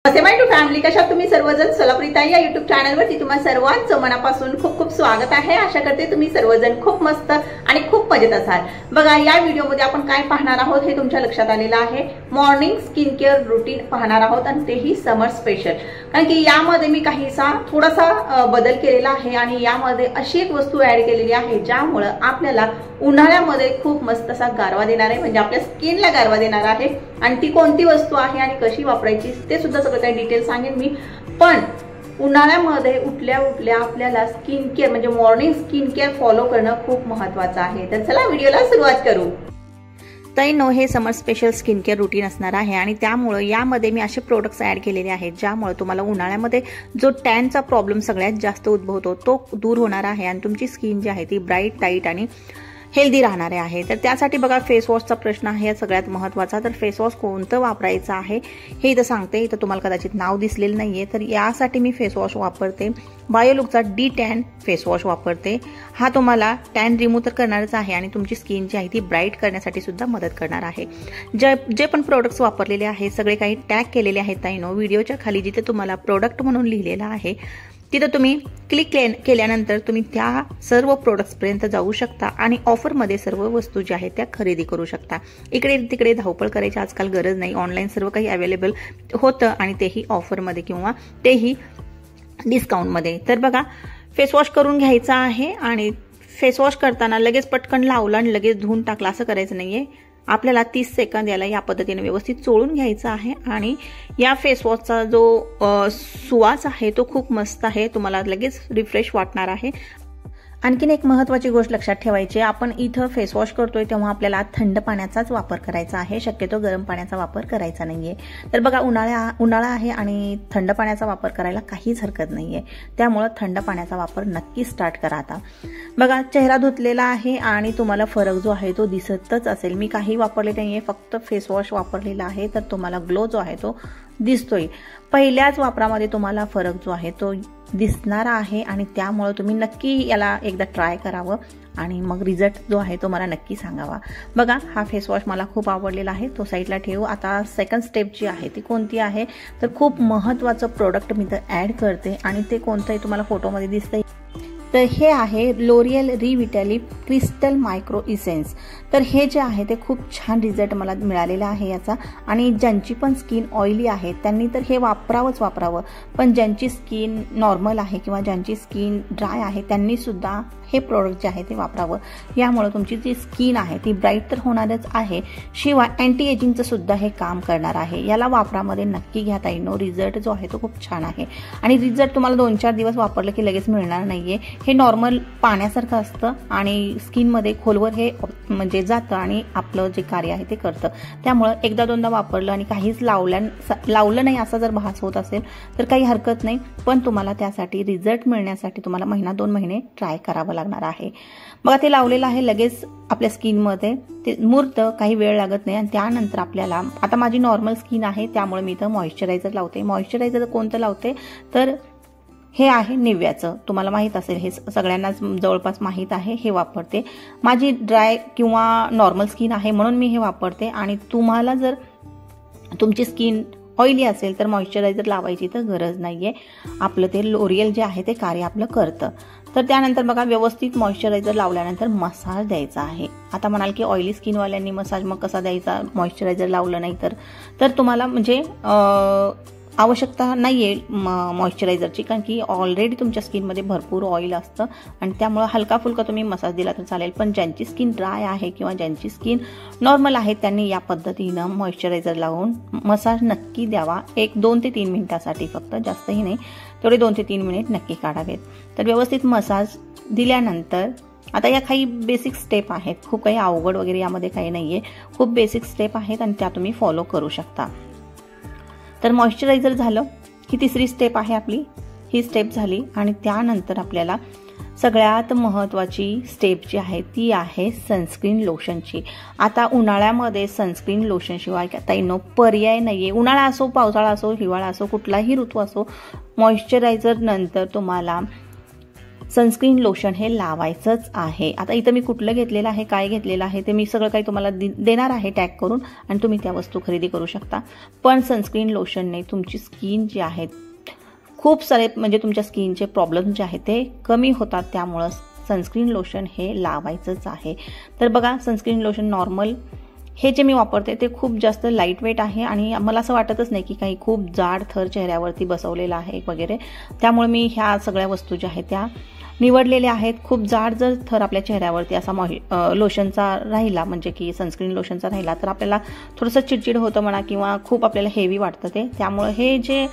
My to family, कशा तुम्ही सर्वजण? सोलापुरीताई या युट्यूब चॅनलवरती तुम्हा सर्वांचं मनापासून खूप खूप स्वागत आहे। आशा करते तुम्ही सर्वजण खूप मस्त आणि खूप मजेत असाल। बघा, या व्हिडिओमध्ये आपण काय पाहणार आहोत हे तुमच्या लक्षात आलेलं आहे। मॉर्निंग स्किन केअर रुटीन पाहणार आहोत आणि तेही समर स्पेशल। कारण की यामध्ये मी काहीसा थोडासा बदल केलेला आहे आणि यामध्ये अशी एक वस्तू ऍड केलेली आहे ज्यामुळे आपल्याला उन्हाळ्यामध्ये खूप मस्त असा गारवा देणार आहे, म्हणजे आपल्या स्किनला गारवा देणार आहे। आणि ती कोणती वस्तू आहे आणि कशी वापरायची ते सुद्धा सगळं काही डिटेल सांगेन मी। पण उन्हाळ्यामध्ये उठल्या उठल्या आपल्याला स्किन केअर म्हणजे मॉर्निंग स्किन केअर फॉलो करणं खूप महत्त्वाचं आहे। तर चला व्हिडिओला सुरुवात करू। ताईंनो, हे समर स्पेशल स्किन केअर रुटीन असणार आहे आणि त्यामुळे यामध्ये मी असे प्रोडक्ट्स ऍड केलेले आहेत ज्यामुळे तुम्हाला उन्हाळ्यामध्ये जो टॅनचा प्रॉब्लेम सगळ्यात जास्त उद्भवतो तो दूर होणार आहे आणि तुमची स्किन जी आहे ती ब्राईट, टाईट आणि हेल्दी राहणार आहे। तर त्यासाठी बघा, फेस वॉशचा प्रश्न आहे सगळ्यात महत्त्वाचा। तर फेस वॉश कोणतं वापरायचं आहे हे इथं सांगते। इथं तुम्हाला कदाचित नाव दिसलेलं नाहीये। तर यासाठी मी फेस वॉश वापरते बायोलुकचा D10 फेस वॉश वापरते। हा तुम्हाला टॅन रिमूव्ह तर करणारच आहे आणि तुमची स्किन जी आहे ती ब्राईट करण्यासाठी सुद्धा मदत करणार आहे। जे पण प्रोडक्ट्स वापरलेले आहेत सगळे काही टॅग केलेले आहेत ताईंनो। व्हिडिओच्या खाली जिथे तुम्हाला प्रोडक्ट म्हणून लिहिलेलं आहे तिथं तुम्ही क्लिक केल्यानंतर तुम्ही त्या सर्व प्रोडक्ट्स पर्यंत जाऊ शकता आणि ऑफरमध्ये सर्व वस्तू ज्या आहेत त्या खरेदी करू शकता। इकडे तिकडे धावपळ करायची आजकाल गरज नाही। ऑनलाईन सर्व काही अवेलेबल होतं आणि तेही ऑफरमध्ये किंवा तेही डिस्काउंटमध्ये। तर बघा, फेस वॉश करून घ्यायचा आहे आणि फेस वॉश करताना लगेच पटकन लावला आणि लगेच धुवून टाकला असं करायचं नाहीये। आपल्याला 30 सेकंद याला या पद्धतीने व्यवस्थित चोळून घ्यायचा आहे आणि या फेस वॉशचा जो सुवास आहे तो खूप मस्त आहे, तुम्हाला लगेच रिफ्रेश वाटणार आहे। आणखीन एक महत्त्वाची गोष्ट लक्षात ठेवायची, आपण इथं फेस वॉश करतोय तेव्हा आपल्याला थंड पाण्याचाच वापर करायचा आहे, शक्यतो गरम पाण्याचा वापर करायचा नाहीये। तर बघा, उन्हाळा आहे आणि थंड पाण्याचा वापर करायला काहीच हरकत नाहीये, त्यामुळे थंड पाण्याचा वापर नक्की स्टार्ट करा। आता बघा, चेहरा धुतलेला आहे आणि तुम्हाला फरक जो आहे तो दिसतच असेल। मी काही वापरले नाहीये, फक्त फेस वॉश वापरलेला आहे, तर तुम्हाला ग्लो जो आहे तो दिसतोय। पहिल्याच वापरामध्ये तुम्हाला फरक जो आहे तो दिसणार आहे आणि त्यामुळे तुम्ही नक्की याला एकदा ट्राय करावं आणि मग रिझल्ट जो आहे तो मला नक्की सांगावा। बघा, हा फेस वॉश मला खूप आवडलेला आहे, तो साईडला ठेवू। आता सेकंड स्टेप जी आहे ती कोणती आहे, तर खूप महत्त्वाचं प्रोडक्ट मी तर ऍड करते आणि ते कोणतं आहे तुम्हाला फोटोमध्ये दिसतंय। तर हे आहे लोरियल रिव्हिटॅली क्रिस्टल मायक्रो इसेन्स। तर हे जे आहे ते खूप छान रिझल्ट मला मिळालेला आहे याचा। आणि ज्यांची पण स्किन ऑइली आहे त्यांनी तर हे वापरावं, पण ज्यांची स्किन नॉर्मल आहे किंवा ज्यांची स्किन ड्राय आहे त्यांनी सुद्धा हे प्रोडक्ट जे आहे ते वापरावं। यामुळे तुमची जी स्किन आहे ती ब्राईट तर होणारच आहे, शिवाय अँटी एजिंगचं सुद्धा हे काम करणार आहे। याला वापरामध्ये नक्की घ्या ताईंनो, रिझल्ट जो आहे तो खूप छान आहे आणि रिझल्ट तुम्हाला 2-4 दिवस वापरलं की लगेच मिळणार नाहीये। हे नॉर्मल पाण्यासारखं असतं आणि स्किनमध्ये खोलवर हे म्हणजे जातं आणि आपलं जे कार्य आहे ते करतं। त्यामुळं एकदा दोनदा वापरलं आणि काहीच लावलं नाही असा जर भास होत असेल तर काही हरकत नाही, पण तुम्हाला त्यासाठी रिझल्ट मिळण्यासाठी तुम्हाला 1-2 महिने ट्राय करावं लागणार आहे। बघा, ते लावलेलं आहे, लगेच आपल्या स्किनमध्ये ते मुरतं, काही वेळ लागत नाही। आणि त्यानंतर आपल्याला, आता माझी नॉर्मल स्किन आहे त्यामुळे मी इथं मॉइश्चरायझर लावते। मॉइश्चरायझर कोणतं लावते तर हे आहे निव्याचं, तुम्हाला माहित असेल, हे सगळ्यांनाच जवळपास माहीत आहे, हे वापरते। माझी ड्राय किंवा नॉर्मल स्किन आहे म्हणून मी हे वापरते आणि तुम्हाला जर तुमची स्किन ऑइली असेल तर मॉइश्चरायझर लावायची तर गरज नाहीये, आपलं ते लोरियल जे आहे ते कार्य आपलं करतं। तर त्यानंतर बघा, व्यवस्थित मॉइश्चरायझर लावल्यानंतर मसाज द्यायचा आहे। आता म्हणाल की ऑइली स्किनवाल्यांनी मसाज मग कसा द्यायचा, मॉइश्चरायझर लावलं नाही तर तुम्हाला म्हणजे आवश्यकता नाहीये मॉइश्चरायझरची, कारण की ऑलरेडी तुमच्या स्किनमध्ये भरपूर ऑइल असतं आणि त्यामुळे हलका फुलका तुम्ही मसाज दिला तर चालेल। पण ज्यांची स्किन ड्राय आहे किंवा ज्यांची स्किन नॉर्मल आहे त्यांनी या पद्धतीनं मॉइश्चरायझर लावून मसाज नक्की द्यावा, 2 ते 3 मिनिटासाठी फक्त, जास्तही नाही, तेवढे 2 ते 3 मिनिट नक्की काढावेत। तर व्यवस्थित मसाज दिल्यानंतर आता या काही बेसिक स्टेप आहेत, खूप काही अवघड वगैरे यामध्ये काही नाहीये, खूप बेसिक स्टेप आहेत आणि त्या तुम्ही फॉलो करू शकता। तर मॉइश्चरायझर झालं ही तिसरी स्टेप आहे आपली, ही स्टेप झाली आणि त्यानंतर आपल्याला सगळ्यात महत्त्वाची स्टेप जी आहे ती आहे सनस्क्रीन लोशनची। आता उन्हाळ्यामध्ये सनस्क्रीन लोशन शिवाय ताईंनो पर्याय नाहीये। उन्हाळा असो, पावसाळा असो, हिवाळा असो, कुठलाही ऋतू असो, मॉइश्चरायझर नंतर तुम्हाला सनस्क्रीन लोशन हे लावायचंच आहे। आता इथं मी कुठलं घेतलेलं आहे, काय घेतलेलं आहे ते मी सगळं काही तुम्हाला देणार आहे टॅग करून, आणि तुम्ही त्या वस्तू खरेदी करू शकता। पण सनस्क्रीन लोशनने तुमची स्किन जी आहे खूप सारे म्हणजे तुमच्या स्किनचे प्रॉब्लेम जे आहेत ते कमी होतात, त्यामुळं सनस्क्रीन लोशन हे लावायचंच आहे। तर बघा, सनस्क्रीन लोशन नॉर्मल हे जे मी वापरते ते खूप जास्त लाईट वेट आहे आणि मला असं वाटतच नाही की काही खूप जाड थर चेहऱ्यावरती बसवलेला आहे वगैरे, त्यामुळे मी ह्या सगळ्या वस्तू ज्या आहेत त्या निवडलेल्या आहेत। खूप जाड जर थर आपल्या चेहऱ्यावरती असा लोशनचा राहिला, म्हणजे की सनस्क्रीन लोशनचा राहिला, तर आपल्याला थोडंसं चिडचिड होतं म्हणा, किंवा खूप आपल्याला हेवी वाटतं ते। त्यामुळे हे जे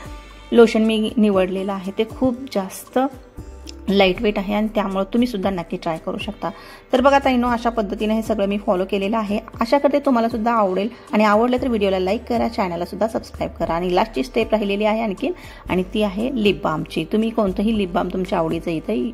लोशन मी निवडलेलं आहे ते खूप जास्त लाईट वेट आहे आणि त्यामुळे तुम्ही सुद्धा नक्की ट्राय करू शकता। तर बघा ताईंनो, अशा पद्धतीने हे सगळं मी फॉलो केलेलं आहे। आशा करते तुम्हाला सुद्धा आवडेल, आणि आवडलं तर व्हिडिओला लाईक करा, चॅनलला सुद्धा सबस्क्राईब करा। आणि लास्टची स्टेप राहिलेली आहे आणखी, आणि ती आहे लिप बामची। तुम्ही कोणतंही लिप बाम तुमच्या आवडीचं इथं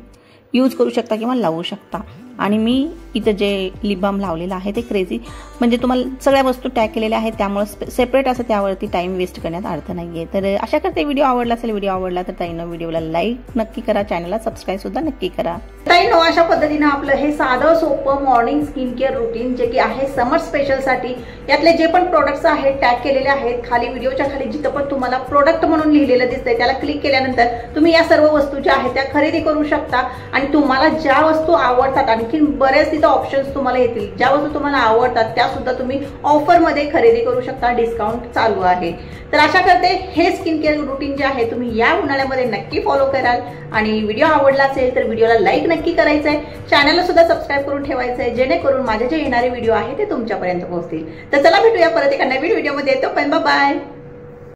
यूज करू शकता किंवा लावू शकता। आणि मी इथं जे लिप बाम लावलेलं आहे ते क्रेझी, म्हणजे तुम्हाला सगळ्या वस्तू टॅग केलेल्या आहेत, त्यामुळे सेपरेट असं त्यावरती टाइम वेस्ट करण्यात अर्थ नाहीये। तर आशा करते व्हिडिओ आवडला असेल। व्हिडिओ आवडला तर ताईंनो व्हिडिओला लाईक नक्की करा, चॅनलला सबस्क्राईब सुद्धा नक्की करा। ताईंनो, अशा पद्धतीने आपलं हे साधं सोपं मॉर्निंग स्किन केअर रुटीन जे की आहे समर स्पेशल साठी, यातले जे पण प्रोडक्ट्स आहेत टॅग केलेले आहेत खाली, व्हिडिओच्या खाली जिथं पण तुम्हाला प्रोडक्ट म्हणून लिहिलेलं दिसतंय त्याला क्लिक केल्यानंतर तुम्ही या सर्व वस्तू ज्या आहेत त्या खरेदी करू शकता। आणि तुम्हाला ज्या वस्तू आवडतात, आणखी बरेच तिथं ऑप्शन्स तुम्हाला येतील, ज्या वस्तू तुम्हाला आवडतात त्या सुद्धा तुम्ही ऑफर मध्ये खरेदी करू शकता, डिस्काउंट चालू आहे। तर आशा करते हे स्किन केअर रुटीन जे आहे तुम्ही या उन्हाळ्यामध्ये नक्की फॉलो कराल। आणि व्हिडिओ आवडला असेल तर व्हिडिओला लाईक नक्की करायचं आहे, चॅनलला सुद्धा सबस्क्राईब करून ठेवायचं आहे, जेणेकरून माझे जे येणारे व्हिडिओ आहे ते तुमच्यापर्यंत पोहोचतील। तर चला भेटूया परत एका नवीन व्हिडिओमध्ये, तोपर्यंत बाय बाय।